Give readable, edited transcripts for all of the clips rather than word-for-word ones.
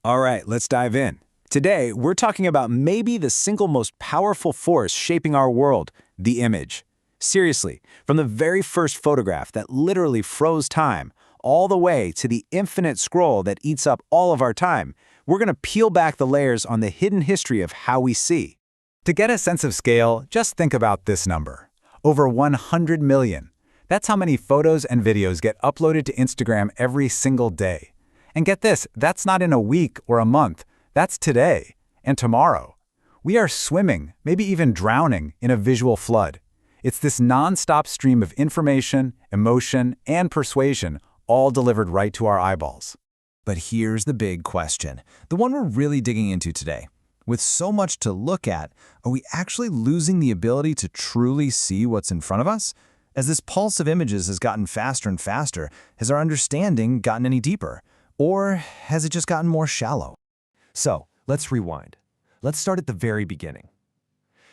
All right, let's dive in. Today, we're talking about maybe the single most powerful force shaping our world, the image. Seriously, from the very first photograph that literally froze time, all the way to the infinite scroll that eats up all of our time, we're going to peel back the layers on the hidden history of how we see. To get a sense of scale, just think about this number. Over 100 million. That's how many photos and videos get uploaded to Instagram every single day. And get this, that's not in a week or a month. That's today and tomorrow. We are swimming, maybe even drowning, in a visual flood. It's this non-stop stream of information, emotion, and persuasion, all delivered right to our eyeballs. But here's the big question, the one we're really digging into today. With so much to look at, are we actually losing the ability to truly see what's in front of us? As this pulse of images has gotten faster and faster, has our understanding gotten any deeper? Or has it just gotten more shallow? So, let's rewind. Let's start at the very beginning.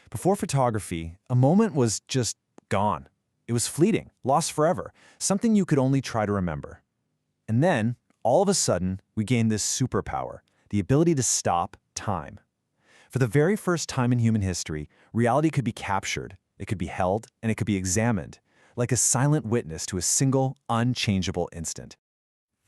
Before photography, a moment was just gone. It was fleeting, lost forever, something you could only try to remember. And then, all of a sudden, we gained this superpower, the ability to stop time. For the very first time in human history, reality could be captured, it could be held, and it could be examined, like a silent witness to a single, unchangeable instant.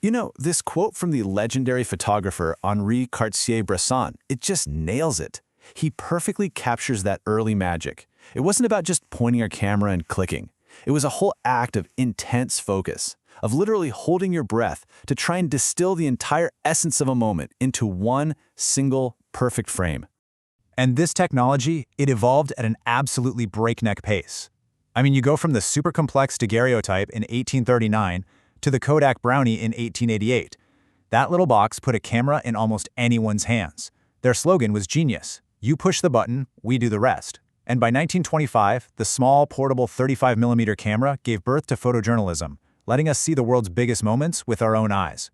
You know, this quote from the legendary photographer Henri Cartier-Bresson, it just nails it. He perfectly captures that early magic. It wasn't about just pointing our camera and clicking. It was a whole act of intense focus, of literally holding your breath to try and distill the entire essence of a moment into one single perfect frame. And this technology, it evolved at an absolutely breakneck pace. I mean, you go from the super complex daguerreotype in 1839 to the Kodak Brownie in 1888. That little box put a camera in almost anyone's hands. Their slogan was genius. You push the button, we do the rest. And by 1925, the small, portable 35mm camera gave birth to photojournalism, letting us see the world's biggest moments with our own eyes.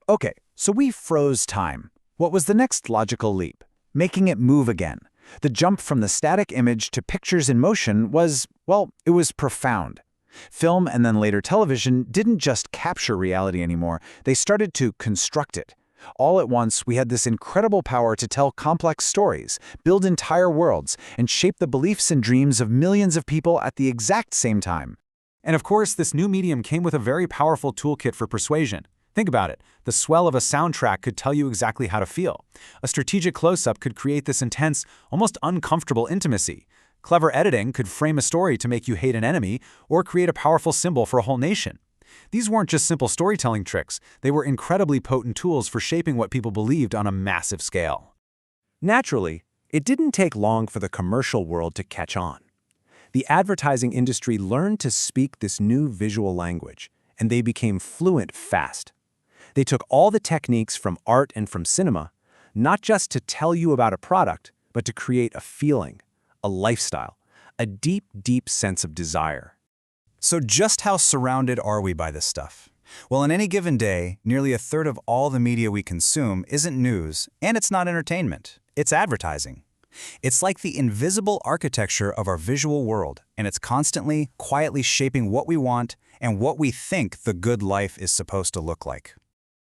Okay, so we froze time. What was the next logical leap? Making it move again. The jump from the static image to pictures in motion was, well, it was profound. Film and then later television didn't just capture reality anymore, they started to construct it. All at once, we had this incredible power to tell complex stories, build entire worlds, and shape the beliefs and dreams of millions of people at the exact same time. And of course, this new medium came with a very powerful toolkit for persuasion. Think about it. The swell of a soundtrack could tell you exactly how to feel. A strategic close-up could create this intense, almost uncomfortable intimacy. Clever editing could frame a story to make you hate an enemy or create a powerful symbol for a whole nation. These weren't just simple storytelling tricks, they were incredibly potent tools for shaping what people believed on a massive scale. Naturally, it didn't take long for the commercial world to catch on. The advertising industry learned to speak this new visual language, and they became fluent fast. They took all the techniques from art and from cinema, not just to tell you about a product, but to create a feeling, a lifestyle, a deep, deep sense of desire. So just how surrounded are we by this stuff? Well, in any given day, nearly a third of all the media we consume isn't news, and it's not entertainment. It's advertising. It's like the invisible architecture of our visual world, and it's constantly, quietly shaping what we want and what we think the good life is supposed to look like.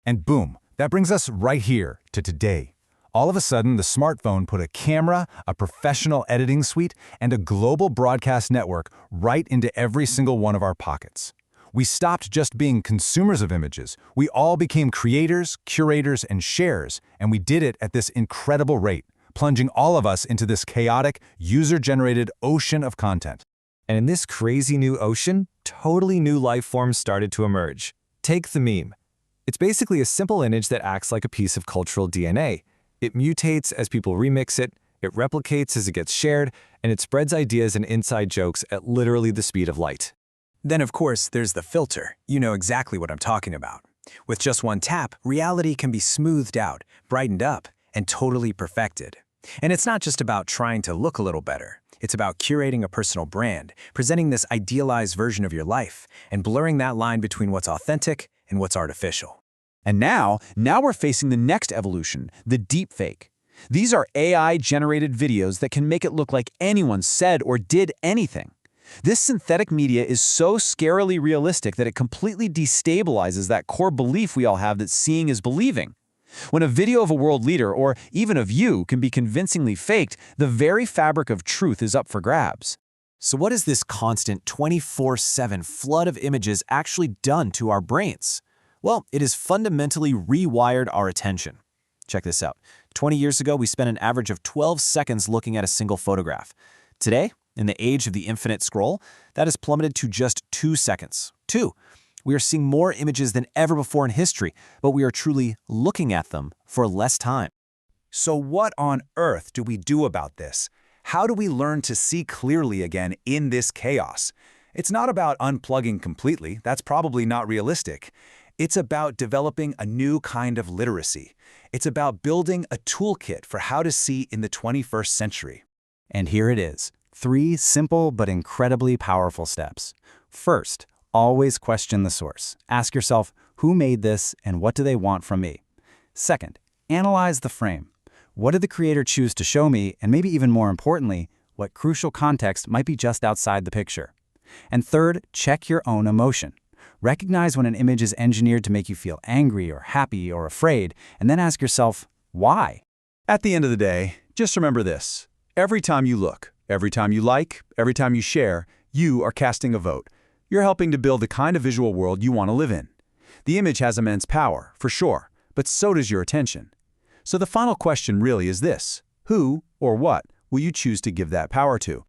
And boom, that brings us right here to today. All of a sudden, the smartphone put a camera, a professional editing suite, and a global broadcast network right into every single one of our pockets. We stopped just being consumers of images. We all became creators, curators, and sharers, and we did it at this incredible rate, plunging all of us into this chaotic, user-generated ocean of content. And in this crazy new ocean, totally new life forms started to emerge. Take the meme. It's basically a simple image that acts like a piece of cultural DNA. It mutates as people remix it, it replicates as it gets shared, and it spreads ideas and inside jokes at literally the speed of light. Then, of course, there's the filter. You know exactly what I'm talking about. With just one tap, reality can be smoothed out, brightened up, and totally perfected. And it's not just about trying to look a little better. It's about curating a personal brand, presenting this idealized version of your life, and blurring that line between what's authentic and what's artificial. And now we're facing the next evolution, the deepfake. These are AI-generated videos that can make it look like anyone said or did anything. This synthetic media is so scarily realistic that it completely destabilizes that core belief we all have that seeing is believing. When a video of a world leader, or even of you, can be convincingly faked, the very fabric of truth is up for grabs. So what has this constant 24/7 flood of images actually done to our brains? Well, it has fundamentally rewired our attention. Check this out. 20 years ago, we spent an average of 12 seconds looking at a single photograph. Today, in the age of the infinite scroll, that has plummeted to just 2 seconds. 2. We are seeing more images than ever before in history, but we are truly looking at them for less time. So what on earth do we do about this? How do we learn to see clearly again in this chaos? It's not about unplugging completely. That's probably not realistic. It's about developing a new kind of literacy. It's about building a toolkit for how to see in the 21st century. And here it is. 3 simple but incredibly powerful steps. First, always question the source. Ask yourself, who made this and what do they want from me? Second, analyze the frame. What did the creator choose to show me, and maybe even more importantly, what crucial context might be just outside the picture? And third, check your own emotion. Recognize when an image is engineered to make you feel angry or happy or afraid, and then ask yourself, why? At the end of the day, just remember this. Every time you look, every time you like, every time you share, you are casting a vote. You're helping to build the kind of visual world you want to live in. The image has immense power, for sure, but so does your attention. So the final question really is this: who or what will you choose to give that power to?